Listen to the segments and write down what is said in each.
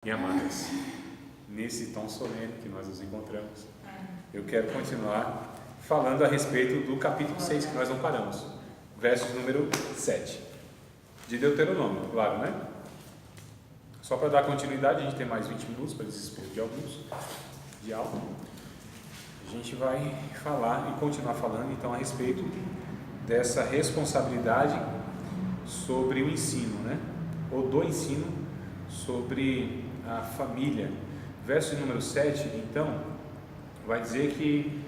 E amadas, nesse tom solene que nós nos encontramos, eu quero continuar falando a respeito do capítulo 6, que nós não paramos, versos número 7, de Deuteronômio, claro, né? Só para dar continuidade, a gente tem mais 20 minutos para desespero de alguns, de algo. A gente vai falar e continuar falando então a respeito dessa responsabilidade sobre o ensino, né? Ou do ensino sobre a família. Verso número 7, então, vai dizer que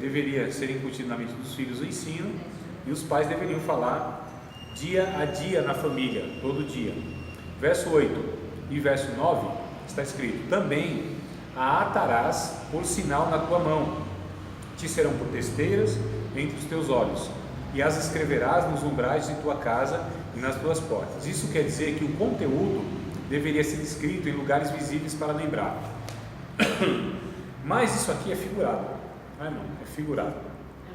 deveria ser incutido na mente dos filhos o ensino, e os pais deveriam falar dia a dia na família, todo dia. Verso 8 e verso 9 está escrito: também a atarás por sinal na tua mão, te serão por testeiras entre os teus olhos, e as escreverás nos umbrais de tua casa e nas tuas portas. Isso quer dizer que o conteúdo deveria ser escrito em lugares visíveis para lembrar. Mas isso aqui é figurado, não é, irmão? É figurado.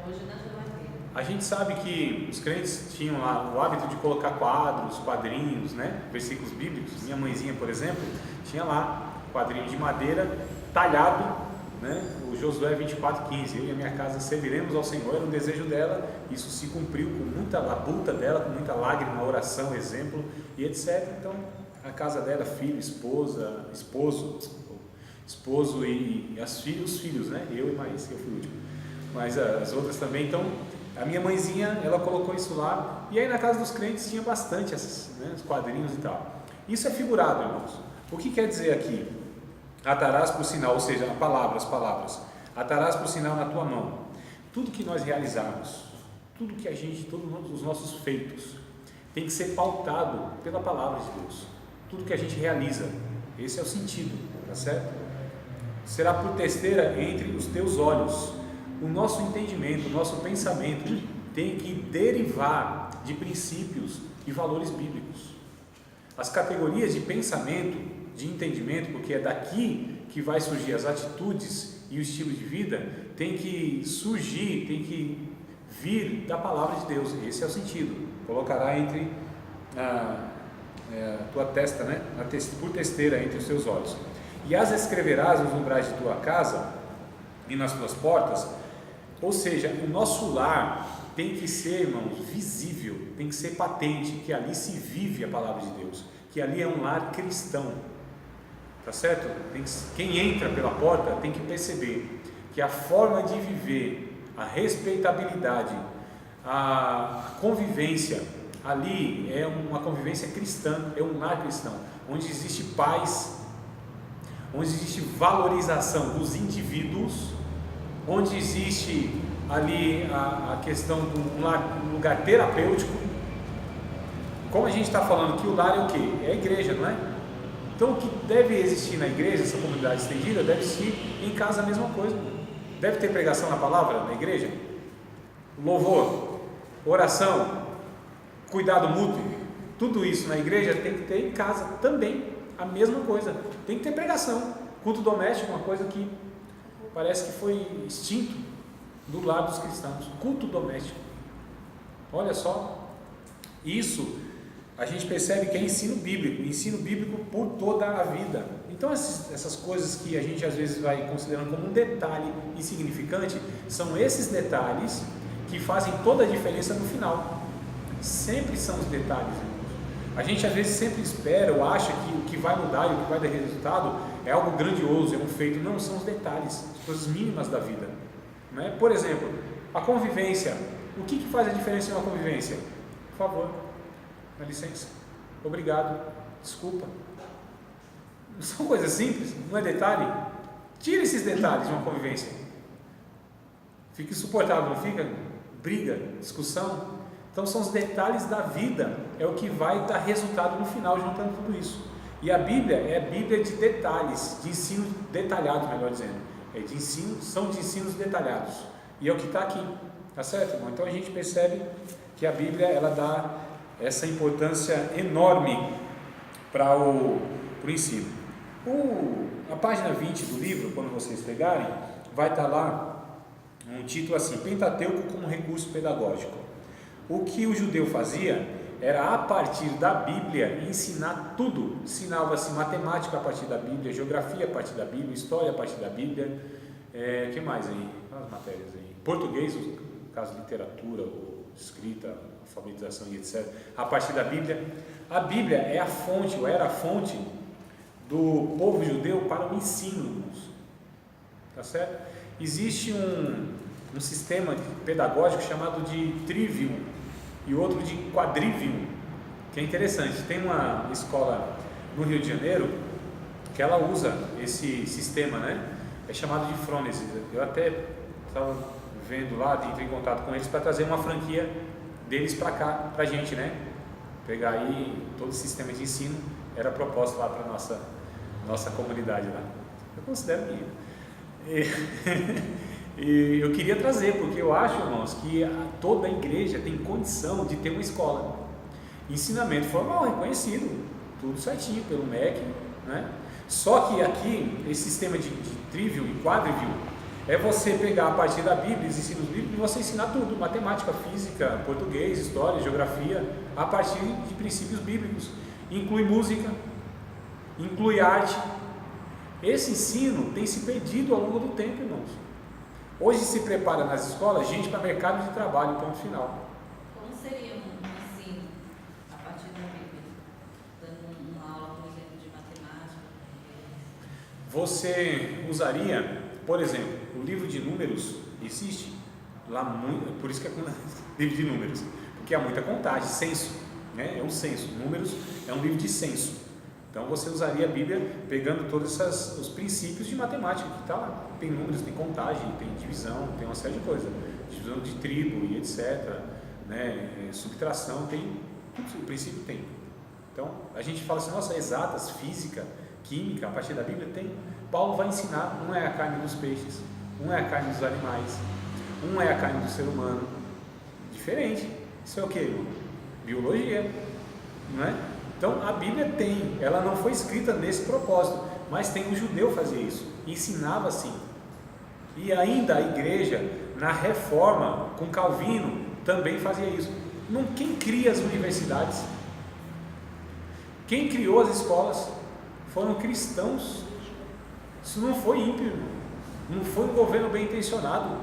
Hoje na geladeira. A gente sabe que os crentes tinham lá o hábito de colocar quadros, quadrinhos, né? Versículos bíblicos. Minha mãezinha, por exemplo, tinha lá quadrinho de madeira talhado, né? O Josué 24:15, eu e a minha casa serviremos ao Senhor, era um desejo dela. Isso se cumpriu com muita labuta dela, com muita lágrima, oração, exemplo e etc. Então, a casa dela, filho, esposa, esposo e os filhos, né? Eu e mais, eu fui o último, mas as outras também. Então, a minha mãezinha, ela colocou isso lá, e aí na casa dos crentes tinha bastante esses, né, os quadrinhos e tal. Isso é figurado, irmãos. O que quer dizer aqui? Atarás por sinal, ou seja, as palavras. Atarás por sinal na tua mão. Tudo que nós realizarmos, tudo que a gente, todos os nossos feitos, tem que ser pautado pela palavra de Deus. Tudo que a gente realiza, esse é o sentido, tá certo? Será por testeira entre os teus olhos. O nosso entendimento, o nosso pensamento tem que derivar de princípios e valores bíblicos. As categorias de pensamento, de entendimento, porque é daqui que vai surgir as atitudes e o estilo de vida, tem que surgir, tem que vir da palavra de Deus. Esse é o sentido. Colocará entre a tua testa, né? Por testeira entre os teus olhos, e as escreverás nos umbrais de tua casa e nas tuas portas. Ou seja, o nosso lar tem que ser, irmãos, visível, tem que ser patente, que ali se vive a palavra de Deus, que ali é um lar cristão, tá certo? Quem entra pela porta tem que perceber que a forma de viver, a respeitabilidade, a convivência ali é uma convivência cristã, é um lar cristão, onde existe paz, onde existe valorização dos indivíduos, onde existe ali a questão de um lugar terapêutico. Como a gente está falando que o lar é o quê? É a igreja, não é? Então o que deve existir na igreja, essa comunidade estendida, deve existir em casa a mesma coisa. Deve ter pregação na palavra na igreja, louvor, oração, cuidado mútuo, tudo isso na igreja tem que ter em casa também, a mesma coisa. Tem que ter pregação. Culto doméstico é uma coisa que parece que foi extinto do lado dos cristãos. Culto doméstico, olha só, isso a gente percebe que é ensino bíblico por toda a vida. Então essas coisas que a gente às vezes vai considerando como um detalhe insignificante, são esses detalhes que fazem toda a diferença no final. Sempre são os detalhes, irmãos. A gente às vezes sempre espera ou acha que o que vai mudar e o que vai dar resultado é algo grandioso, é um feito. Não, são os detalhes, as coisas mínimas da vida, não é? Por exemplo, a convivência. O que faz a diferença em uma convivência? Por favor, dá licença, obrigado, desculpa. São coisas simples, não é detalhe? Tira esses detalhes de uma convivência. Fica insuportável, não fica? Briga, discussão. Então são os detalhes da vida, é o que vai dar resultado no final, juntando tudo isso. E a Bíblia é a Bíblia de detalhes, de ensino detalhado, melhor dizendo. São de ensinos detalhados. E é o que está aqui, tá certo, irmão? Então a gente percebe que a Bíblia, ela dá essa importância enorme para o ensino. A página 20 do livro, quando vocês pegarem, vai estar lá um título assim: Pentateuco como recurso pedagógico. O que o judeu fazia era a partir da Bíblia ensinar tudo. Ensinava-se matemática a partir da Bíblia, geografia a partir da Bíblia, história a partir da Bíblia. O que mais aí? As matérias aí. Português, no caso literatura, escrita, alfabetização e etc. A partir da Bíblia. A Bíblia é a fonte, ou era a fonte do povo judeu para o ensino, irmãos. Tá certo? Existe um sistema pedagógico chamado de trivium e outro de quadrivium, que é interessante. Tem uma escola no Rio de Janeiro que ela usa esse sistema, né? É chamado de Frones. Eu até estava vendo lá, entrei em contato com eles para trazer uma franquia deles para cá, para a gente, né? Pegar aí todo o sistema de ensino, era proposto lá para nossa comunidade lá. Eu considero que e eu queria trazer, porque eu acho, irmãos, que toda a igreja tem condição de ter uma escola. Ensinamento formal, reconhecido, tudo certinho pelo MEC, né? Só que aqui, esse sistema de trivium e quadrivium, é você pegar a partir da Bíblia, os ensinos bíblicos, e você ensinar tudo, matemática, física, português, história, geografia, a partir de princípios bíblicos. Inclui música, inclui arte. Esse ensino tem se perdido ao longo do tempo, irmãos. Hoje se prepara nas escolas gente para mercado de trabalho, ponto final. Como seria um ensino a partir da Bíblia? Dando uma aula, por exemplo, de matemática? Você usaria, por exemplo, o livro de números existe lá muito, por isso que é livro de números, porque há muita contagem, censo, né? É um censo, números é um livro de censo. Então você usaria a Bíblia pegando todos os princípios de matemática que está lá. Tem números, tem contagem, tem divisão, tem uma série de coisas, divisão de tribo e etc, né? Subtração, tem tudo, o princípio tem. Então a gente fala assim, nossa, exatas, física, química, a partir da Bíblia tem. Paulo vai ensinar, um é a carne dos peixes, um é a carne dos animais, um é a carne do ser humano. Diferente. Isso é o que? Biologia, não é? Então a Bíblia tem, ela não foi escrita nesse propósito, mas tem o judeu fazer isso, ensinava assim. E ainda a igreja, na reforma, com Calvino, também fazia isso. Quem cria as universidades? Quem criou as escolas? Foram cristãos. Isso não foi ímpio, não foi um governo bem intencionado.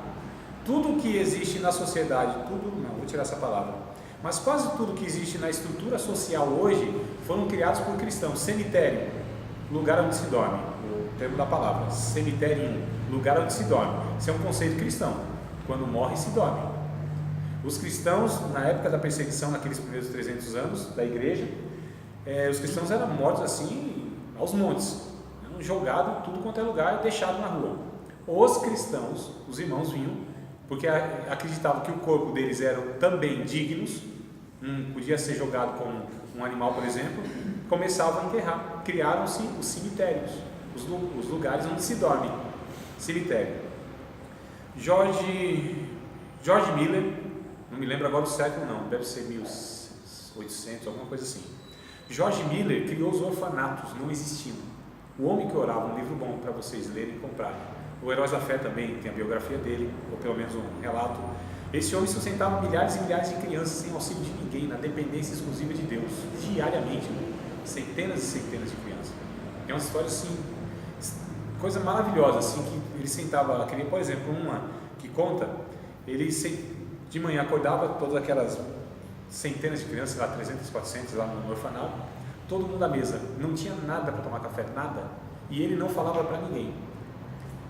Tudo que existe na sociedade, não, vou tirar essa palavra, mas quase tudo que existe na estrutura social hoje foram criados por cristãos. Cemitério, lugar onde se dorme, o termo da palavra, cemitério, lugar onde se dorme. Isso é um conceito cristão. Quando morre, se dorme. Os cristãos, na época da perseguição, naqueles primeiros 300 anos da igreja, os cristãos eram mortos assim aos montes, jogados tudo quanto é lugar e deixados na rua. Os cristãos, os irmãos vinham, porque acreditavam que o corpo deles eram também dignos, não podia ser jogado como um animal, por exemplo, começavam a enterrar. Criaram-se os cemitérios, os lugares onde se dorme. Cemitério. George Miller, não me lembro agora do século não, deve ser 1800, alguma coisa assim. George Miller criou os orfanatos, não existiam. O Homem que Orava, um livro bom para vocês lerem e comprarem. O Heróis da Fé também tem a biografia dele, ou pelo menos um relato. Esse homem sustentava milhares e milhares de crianças sem auxílio de ninguém, na dependência exclusiva de Deus, diariamente, né? Centenas e centenas de crianças. É uma história assim, coisa maravilhosa, assim, que ele sentava, por exemplo, uma que conta, ele de manhã acordava todas aquelas centenas de crianças, lá 300, 400 lá no orfanato, todo mundo à mesa, não tinha nada para tomar café, nada, e ele não falava para ninguém.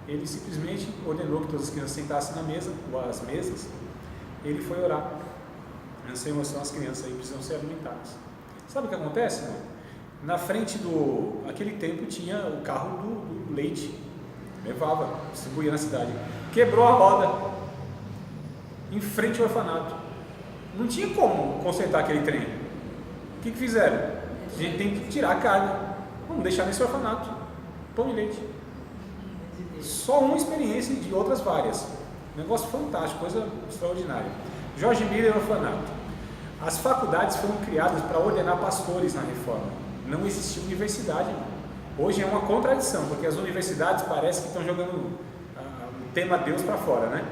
Ele simplesmente ordenou que todas as crianças sentassem na mesa, ou às mesas. Ele foi orar. Senhor, as crianças aí precisam ser alimentadas. Sabe o que acontece, irmão? Na frente aquele tempo tinha o carro do leite, levava, distribuía na cidade. Quebrou a roda em frente ao orfanato. Não tinha como consertar aquele trem. O que fizeram? A gente tem que tirar a carga. Vamos deixar nesse orfanato. Pão e leite. Só uma experiência de outras várias. Negócio fantástico, coisa extraordinária. George Miller, orfanato. As faculdades foram criadas para ordenar pastores na reforma. Não existia universidade, irmão. Hoje é uma contradição, porque as universidades parecem que estão jogando o tema Deus para fora, né?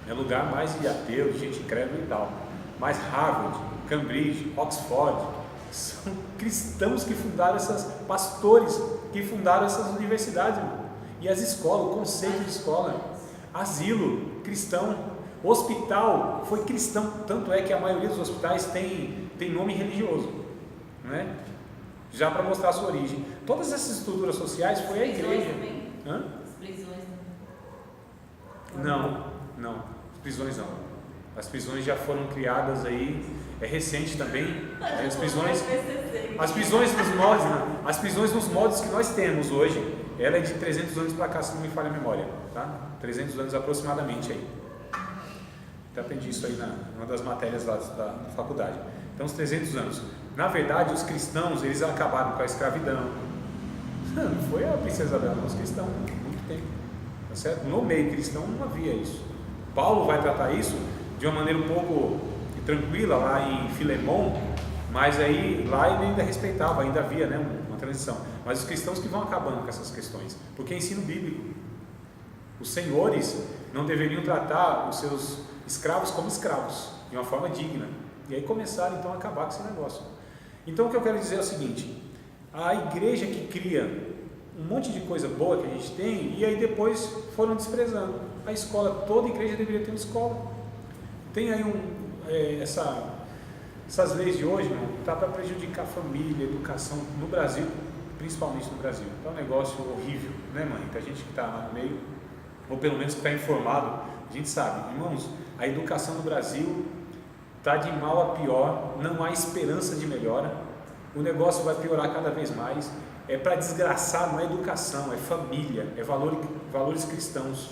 É lugar mais de ateu, de gente incrédula e tal. Mas Harvard, Cambridge, Oxford, são cristãos que fundaram pastores que fundaram essas universidades, irmão. E as escolas, o conceito de escola, asilo, cristão, hospital, foi cristão, tanto é que a maioria dos hospitais tem nome religioso, não é? Já para mostrar a sua origem. Todas essas estruturas sociais foi a igreja. Hã? As prisões Não, as prisões não. As prisões já foram criadas aí, é recente também. As prisões nos moldes que nós temos hoje, ela é de 300 anos para cá, se não me falha a memória, tá? 300 anos aproximadamente aí. Até aprendi isso aí numa das matérias lá da faculdade. Então, os 300 anos. Na verdade, os cristãos, eles acabaram com a escravidão. Não foi a princesa Isabel, não, os cristãos, muito tempo. Tá certo? No meio cristão não havia isso. Paulo vai tratar isso de uma maneira um pouco tranquila lá em Filemon, mas aí lá ele ainda respeitava, ainda havia, né, uma transição. Mas os cristãos que vão acabando com essas questões, porque é ensino bíblico. Os senhores não deveriam tratar os seus escravos como escravos, de uma forma digna. E aí começaram então a acabar com esse negócio. Então o que eu quero dizer é o seguinte: a igreja que cria um monte de coisa boa que a gente tem, e aí depois foram desprezando. A escola, toda igreja deveria ter uma escola. Tem aí essas leis de hoje, não, tá para prejudicar a família, a educação no Brasil, principalmente no Brasil. Então é um negócio horrível, né, mãe? Que a gente que está lá no meio, ou pelo menos que está informado, a gente sabe, irmãos, a educação no Brasil está de mal a pior, não há esperança de melhora, o negócio vai piorar cada vez mais. É para desgraçar, não é educação, é família, é valores cristãos.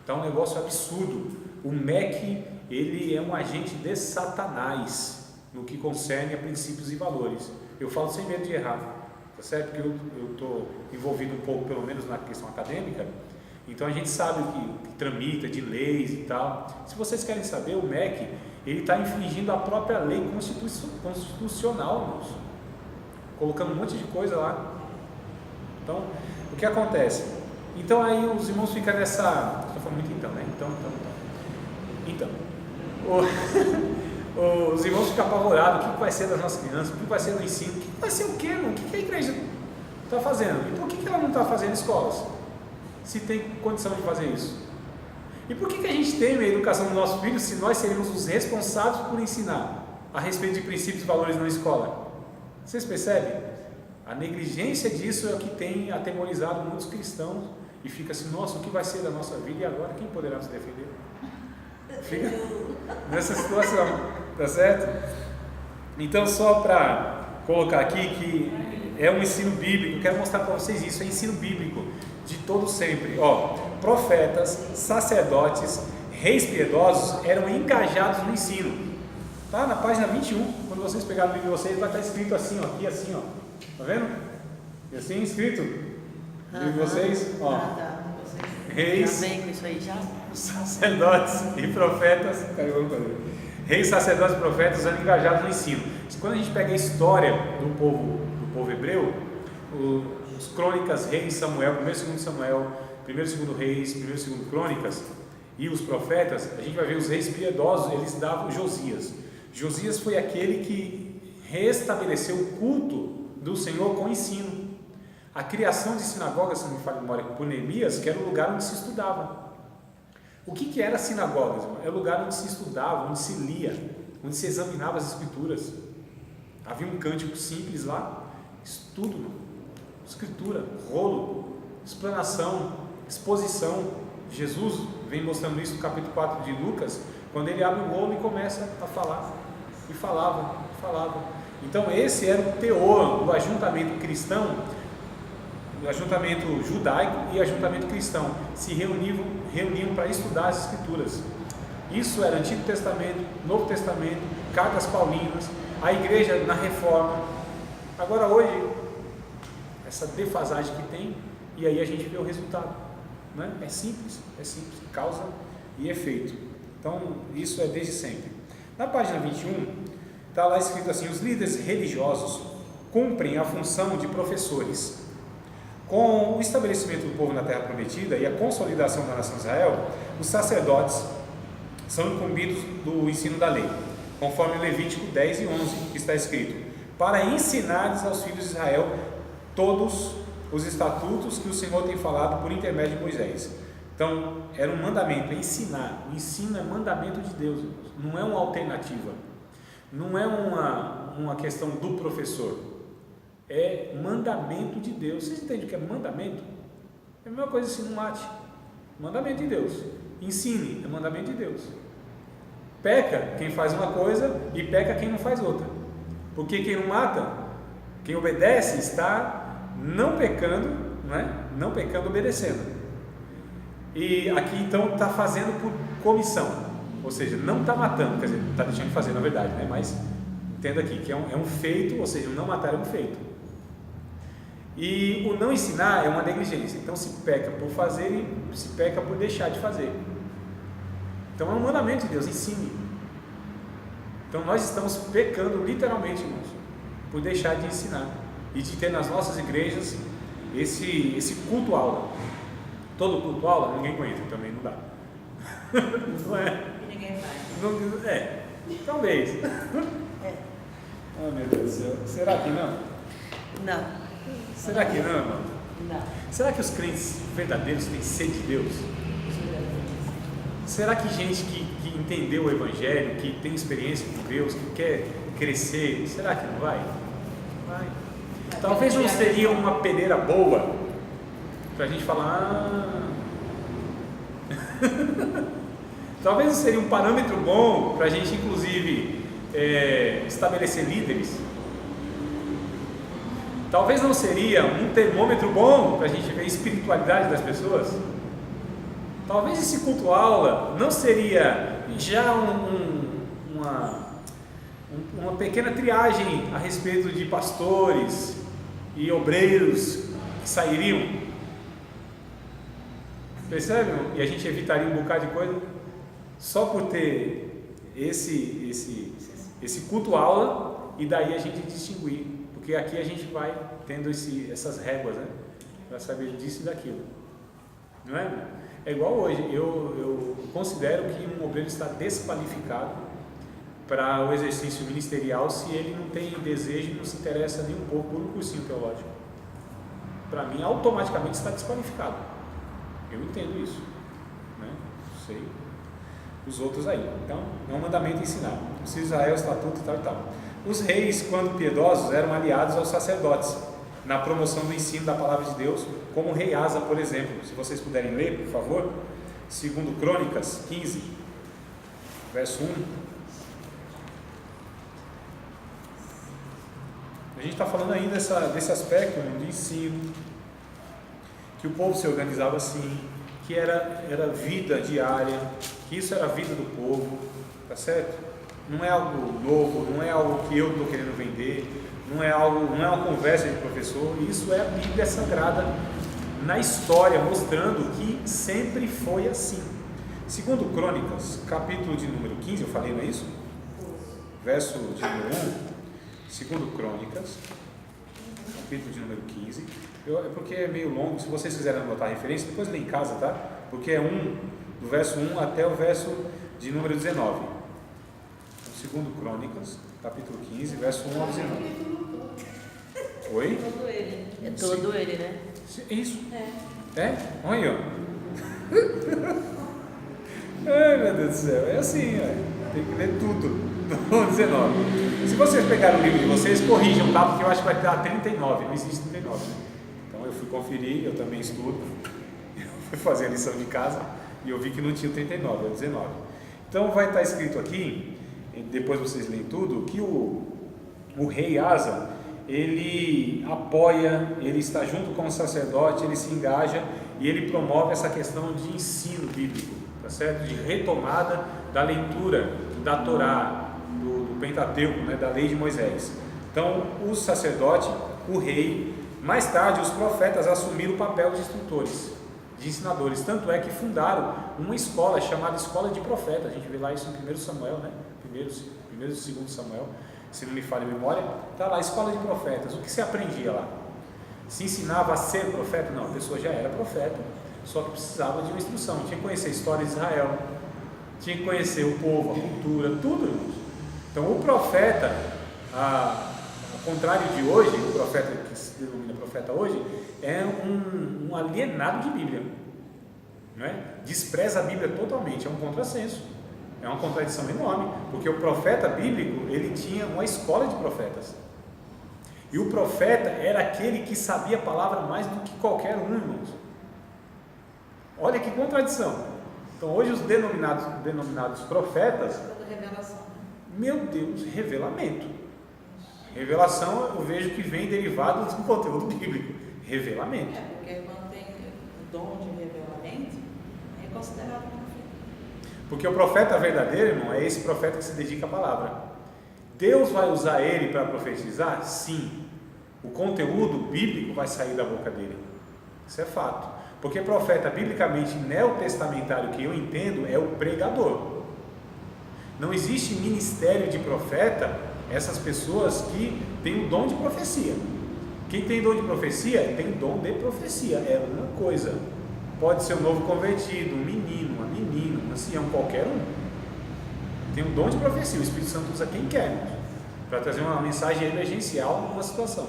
Então é um negócio absurdo. O MEC, ele é um agente de Satanás no que concerne a princípios e valores. Eu falo sem medo de errar, tá certo? Porque eu estou envolvido um pouco, pelo menos na questão acadêmica, então a gente sabe o que tramita de leis e tal. Se vocês querem saber, o MEC, ele está infringindo a própria lei constitucional, irmãos, colocando um monte de coisa lá. Então, o que acontece? Então aí os irmãos ficam nessa... Estou falando muito então, né? Então, os irmãos ficam apavorados. O que vai ser das nossas crianças? O que vai ser do ensino? O que vai ser o quê, irmão? O que a igreja está fazendo? E por que ela não está fazendo escolas? Se tem condição de fazer isso. E por que a gente teme a educação dos nossos filhos se nós seríamos os responsáveis por ensinar a respeito de princípios e valores na escola? Vocês percebem? A negligência disso é o que tem atemorizado muitos cristãos e fica assim: nossa, o que vai ser da nossa vida e agora? Quem poderá nos defender? Fica nessa situação, tá certo? Então, só para colocar aqui que é um ensino bíblico, quero mostrar para vocês isso, é ensino bíblico de todo sempre. Profetas, sacerdotes, reis piedosos eram engajados no ensino. Tá na página 21, quando vocês pegarem o livro de vocês, vai estar escrito assim, aqui assim, tá vendo? E assim escrito no livro de vocês, reis, já vem com isso aí já? sacerdotes e profetas, reis, sacerdotes e profetas eram engajados no ensino. Quando a gente pega a história do povo hebreu, os crônicas, reis, Samuel, 1 e 2 Samuel, 1 e 2 reis, 1 e 2 crônicas, e os profetas, a gente vai ver os reis piedosos, eles davam Josias. Josias foi aquele que restabeleceu o culto do Senhor com ensino. A criação de sinagogas, se não me falha a memória, por Neemias, que era o lugar onde se estudava. O que era sinagogas? É o lugar onde se estudava, onde se lia, onde se examinava as escrituras. Havia um cântico simples lá, estudo, escritura, rolo, explanação, exposição. Jesus vem mostrando isso no capítulo 4 de Lucas, quando ele abre o rolo e começa a falar, e falava. Então esse era o teor do ajuntamento cristão, do ajuntamento judaico e ajuntamento cristão, se reuniam para estudar as escrituras. Isso era Antigo Testamento, Novo Testamento, cartas paulinas, a igreja na reforma. Agora hoje, essa defasagem que tem, e aí a gente vê o resultado, né? É simples, causa e efeito. Então isso é desde sempre. Na página 21 está lá escrito assim: os líderes religiosos cumprem a função de professores. Com o estabelecimento do povo na terra prometida e a consolidação da nação de Israel, os sacerdotes são incumbidos do ensino da lei. conforme Levítico 10 e 11, que está escrito: para ensinares aos filhos de Israel todos os estatutos que o Senhor tem falado por intermédio de Moisés. Então, era um mandamento, é ensinar. O ensino é mandamento de Deus, irmãos. Não é uma alternativa, não é uma questão do professor, é mandamento de Deus. Vocês entendem o que é mandamento? É a mesma coisa assim no mate, mandamento de Deus. Ensine, é mandamento de Deus. Peca quem faz uma coisa e peca quem não faz outra, porque quem não mata, quem obedece, está não pecando, não é? Não pecando, obedecendo. E aqui então está fazendo por comissão, ou seja, não está matando, quer dizer, está deixando de fazer na verdade, né? Mas entenda aqui que é um feito, ou seja, o não matar é um feito. E o não ensinar é uma negligência. Então se peca por fazer e se peca por deixar de fazer. Então é um mandamento de Deus, ensine. Então nós estamos pecando literalmente, irmãos, por deixar de ensinar e de ter nas nossas igrejas esse culto aula. Todo culto aula ninguém aguenta, também não dá. Não é? E ninguém faz. Não, talvez. Oh meu Deus do céu, será que não? Não. Será que não, irmão? Não. Será que os crentes verdadeiros têm sede de Deus? Será que gente que entendeu o Evangelho, que tem experiência com Deus, que quer crescer, será que não vai? Vai. Talvez não seria uma peneira boa para a gente falar. Talvez não seria um parâmetro bom para a gente, inclusive, estabelecer líderes. Talvez não seria um termômetro bom para a gente ver a espiritualidade das pessoas. Talvez esse culto aula não seria já uma pequena triagem a respeito de pastores e obreiros que sairiam. Percebe? E a gente evitaria um bocado de coisa só por ter esse culto aula, e daí a gente distinguir, porque aqui a gente vai tendo essas réguas, né, para saber disso e daquilo, não é? É igual hoje, eu considero que um obreiro está desqualificado para o exercício ministerial se ele não tem desejo e não se interessa nem um pouco por um cursinho teológico. Para mim, automaticamente está desqualificado. Eu entendo isso, né? Não sei os outros aí. Então, é um mandamento ensinar. Se Israel, estatuto e tal e tal. Os reis, quando piedosos, eram aliados aos sacerdotes na promoção do ensino da palavra de Deus, como o rei Asa, por exemplo. Se vocês puderem ler, por favor, 2 Crônicas 15, verso 1. A gente está falando ainda desse aspecto, né, de ensino, que o povo se organizava assim, que era vida diária, que isso era a vida do povo, tá certo? Não é algo novo, não é algo que eu estou querendo vender, não é uma conversa de professor. Isso é a Bíblia Sagrada na história, mostrando que sempre foi assim. 2 Crônicas, capítulo de número 15, eu falei, não é isso? Verso de número 1, 2 Crônicas, capítulo de número 15, é porque é meio longo, se vocês quiserem anotar a referência, depois lê em casa, tá? Porque é do verso 1 até o verso de número 19. 2 Crônicas, capítulo 15, verso 1 ao 19. Oi? Todo ele. É todo ele, né? Isso. É. Olha aí, ó. Ai, meu Deus do céu. É assim, ó. Tem que ler tudo. No 19. Se vocês pegarem o livro de vocês, corrijam, tá? Porque eu acho que vai ter 39. Não existe 39, né? Então eu fui conferir, eu também estudo. Eu fui fazer a lição de casa e eu vi que não tinha o 39, é o 19. Então vai estar escrito aqui, depois vocês leem tudo, que o rei Asa, ele apoia, ele está junto com o sacerdote, ele se engaja e ele promove essa questão de ensino bíblico, tá certo? De retomada da leitura da Torá, do Pentateuco, né? Da lei de Moisés. Então, o sacerdote, o rei, mais tarde os profetas assumiram o papel de instrutores, de ensinadores. Tanto é que fundaram uma escola chamada Escola de Profetas. A gente vê lá isso em 1 Samuel, né? Primeiro e 2 Samuel. Se não me falha a memória, está lá, Escola de Profetas. O que se aprendia lá? Se ensinava a ser profeta? Não, a pessoa já era profeta, só que precisava de uma instrução, tinha que conhecer a história de Israel, tinha que conhecer o povo, a cultura, tudo, irmãos. Então o profeta, ao contrário de hoje, o profeta que se denomina profeta hoje, é um alienado de Bíblia, não é? Despreza a Bíblia totalmente, é um contrassenso, é uma contradição enorme, porque o profeta bíblico, ele tinha uma escola de profetas, e o profeta era aquele que sabia a palavra mais do que qualquer um, irmãos. Olha que contradição. Então hoje os denominados profetas, Revelação. meu Deus, revelamento. Revelação eu vejo que vem derivado do conteúdo bíblico. Revelamento. Porque quando tem o dom de revelamento, é considerado profeta. Porque o profeta verdadeiro, irmão, é esse profeta que se dedica à palavra. Deus vai usar ele para profetizar? Sim. O conteúdo bíblico vai sair da boca dele. Isso é fato. Porque profeta, biblicamente, neotestamentário, que eu entendo, é o pregador. Não existe ministério de profeta, essas pessoas que têm o dom de profecia. Quem tem dom de profecia, tem dom de profecia, é uma coisa. Pode ser um novo convertido, um menino, uma menina, um ancião, qualquer um. Tem um dom de profecia, o Espírito Santo usa quem quer, para trazer uma mensagem emergencial numa situação.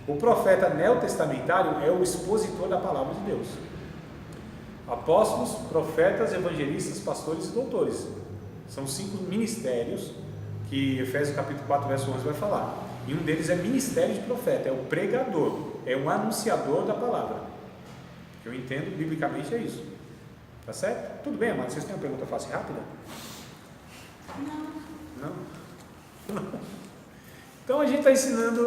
O profeta neotestamentário é o expositor da palavra de Deus. Apóstolos, profetas, evangelistas, pastores e doutores. São 5 ministérios que Efésios capítulo 4, verso 11 vai falar. E um deles é ministério de profeta, é o pregador, é o anunciador da palavra. Eu entendo, biblicamente é isso. Tá certo? Tudo bem, amados? Vocês têm uma pergunta fácil e rápida? Não? Não? Então a gente está ensinando